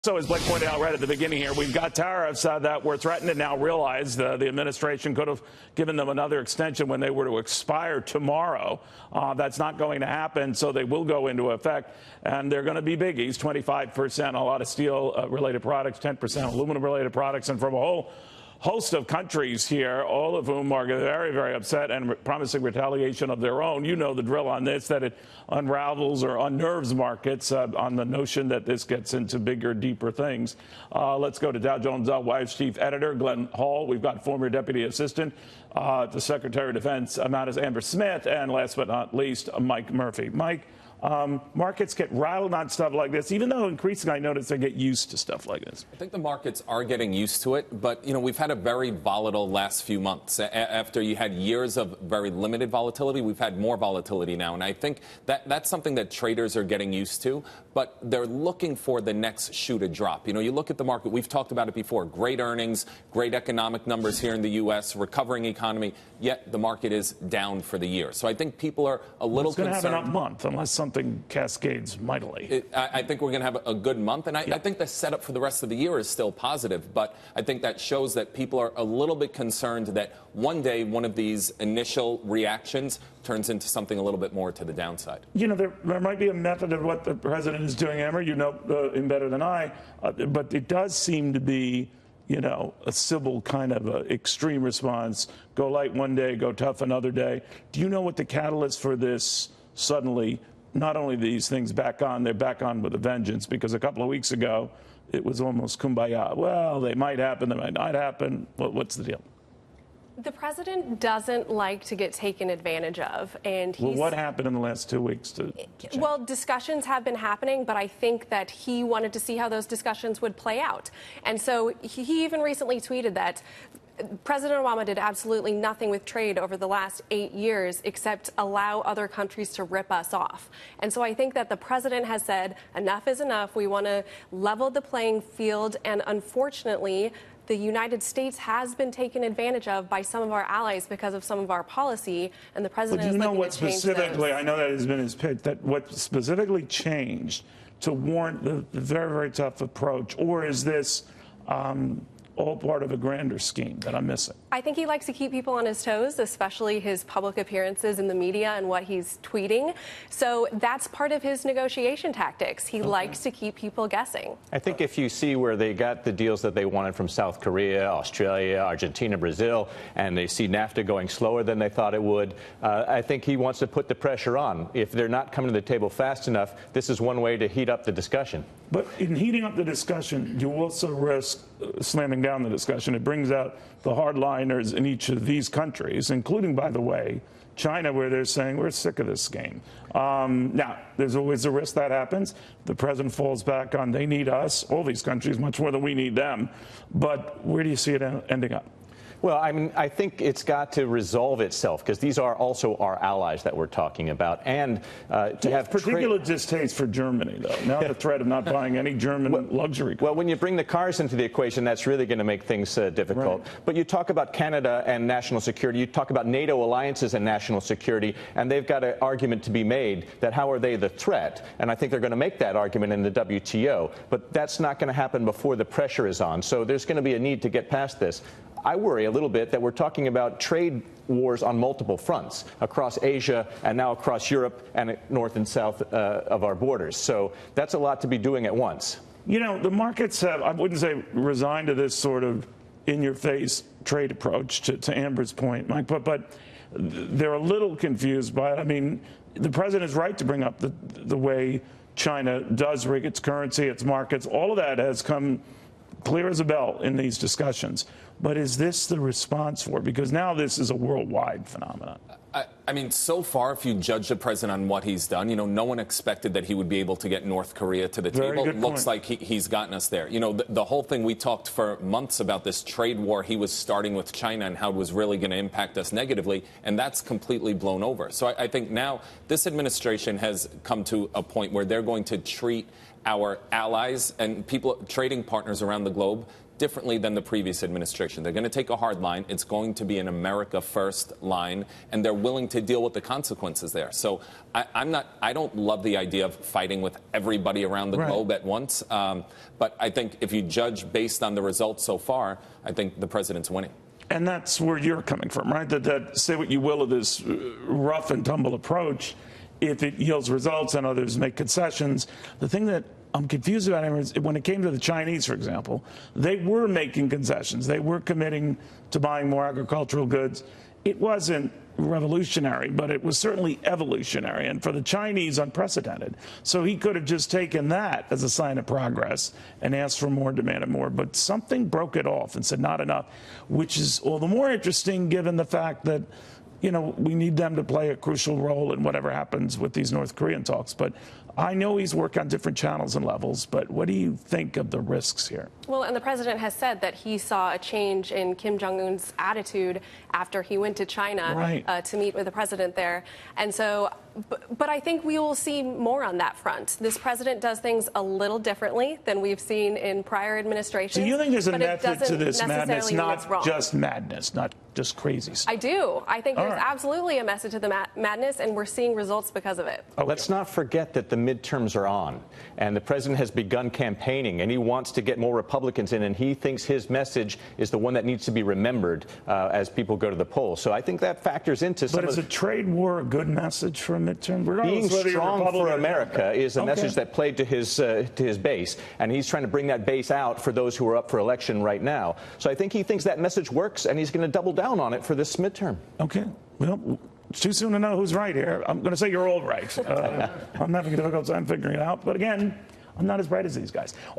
So as Blake pointed out right at the beginning here, we've got tariffs that we're threatened to now realize. The administration could have given them another extension when they were to expire tomorrow. That's not going to happen, so they will go into effect. And they're going to be biggies, 25% a lot of steel-related products, 10% aluminum-related products, and from a whole host of countries here, all of whom are very, very upset and promising retaliation of their own. You know the drill on this, that it unravels or unnerves markets on the notion that this gets into bigger, deeper things. Let's go to Dow Jones Wives Chief Editor Glenn Hall. We've got former Deputy Assistant to Secretary of Defense Amber Smith, and last but not least, Mike Murphy. Mike, markets get rattled on stuff like this, even though increasingly I notice they get used to stuff like this. I think the markets are getting used to it, but, we've had a very volatile last few months. After you had years of very limited volatility, we've had more volatility now, and I think that's something that traders are getting used to, but they're looking for the next shoe to drop. You look at the market, we've talked about it before, great earnings, great economic numbers here in the U.S., recovering economy, yet the market is down for the year. So I think people are a little concerned. It's going to have an up month unless something cascades mightily. I think we're going to have a good month, and I think the setup for the rest of the year is still positive, but I think that shows that people are a little bit concerned that one day one of these initial reactions turns into something a little bit more to the downside. There might be a method of what the president is doing, Amber, him better than I, but it does seem to be a civil kind of extreme response. Go light one day, go tough another day. Do you know what the catalyst for this suddenly, not only these things back on, they're back on with a vengeance, because a couple of weeks ago it was almost kumbaya. Well, they might happen, they might not happen. What's the deal? The president doesn't like to get taken advantage of, and what happened in the last 2 weeks to change? Well, discussions have been happening, but I think that he wanted to see how those discussions would play out. And so he even recently tweeted that President Obama did absolutely nothing with trade over the last 8 years except allow other countries to rip us off. And so I think that the president has said enough is enough. We want to level the playing field, and unfortunately, the United States has been taken advantage of by some of our allies because of some of our policy, and the president is looking to change those. I know that has been his pitch, that what specifically changed to warrant the very, very tough approach, or is this all part of a grander scheme that I'm missing? I think he likes to keep people on his toes, especially his public appearances in the media and what he's tweeting. So that's part of his negotiation tactics. He likes to keep people guessing. I think if you see where they got the deals that they wanted from South Korea, Australia, Argentina, Brazil, and they see NAFTA going slower than they thought it would, I think he wants to put the pressure on. If they're not coming to the table fast enough, this is one way to heat up the discussion. But in heating up the discussion, you also risk slamming down the discussion. It brings out the hardliners in each of these countries, including, by the way, China, where they're saying we're sick of this game. Now, there's always a risk that happens. The president falls back on they need us, all these countries, much more than we need them. But where do you see it ending up? Well, I think it's got to resolve itself, because these are also our allies that we're talking about. And to have particular distaste for Germany, though. Now the threat of not buying any German luxury cars. Well, when you bring the cars into the equation, that's really going to make things difficult. Right. But you talk about Canada and national security. You talk about NATO alliances and national security, and they've got an argument to be made that how are they the threat? And I think they're going to make that argument in the WTO. But that's not going to happen before the pressure is on. So there's going to be a need to get past this. I worry a little bit that we're talking about trade wars on multiple fronts across Asia and now across Europe and north and south of our borders. So that's a lot to be doing at once. The markets have, I wouldn't say resigned to this sort of in-your-face trade approach, to Amber's point, Mike, but they're a little confused by it. The president is right to bring up the way China does rig its currency, its markets. All of that has come clear as a bell in these discussions. But is this the response for it? Because now this is a worldwide phenomenon. So far, if you judge the president on what he's done, no one expected that he would be able to get North Korea to the table. It looks like he's gotten us there. The whole thing, we talked for months about this trade war he was starting with China and how it was really going to impact us negatively, and that's completely blown over. So I think now this administration has come to a point where they're going to treat our allies and trading partners around the globe differently than the previous administration. They're going to take a hard line. It's going to be an America first line, and they're willing to deal with the consequences there. So I don't love the idea of fighting with everybody around the globe at once. But I think if you judge based on the results so far, I think the president's winning. And that's where you're coming from, right? That say what you will of this rough and tumble approach, if it yields results and others make concessions. The thing that I'm confused about is when it came to the Chinese, for example, they were making concessions. They were committing to buying more agricultural goods. It wasn't revolutionary, but it was certainly evolutionary, and for the Chinese, unprecedented. So he could have just taken that as a sign of progress and asked for more, demanded more, but something broke it off and said not enough, which is all the more interesting given the fact that, you know, we need them to play a crucial role in whatever happens with these North Korean talks. But I know he's worked on different channels and levels, but what do you think of the risks here? Well, and the president has said that he saw a change in Kim Jong-un's attitude after he went to China to meet with the president there. And so, but I think we will see more on that front. This president does things a little differently than we've seen in prior administrations. So you think there's a method to this madness, not just madness, not just crazy stuff? I do. I think there's absolutely a message to the madness, and we're seeing results because of it. Okay. Let's not forget that the midterms are on, and the president has begun campaigning, and he wants to get more Republicans in, and he thinks his message is the one that needs to be remembered as people go to the polls. So I think that factors into some. But is a trade war a good message for a midterm? Being strong for America is a message that played to his base, and he's trying to bring that base out for those who are up for election right now. So I think he thinks that message works, and he's going to double down on it for this midterm. Okay. Well, it's too soon to know who's right here. I'm going to say you're all right. I'm having a difficult time figuring it out. But again, I'm not as bright as these guys.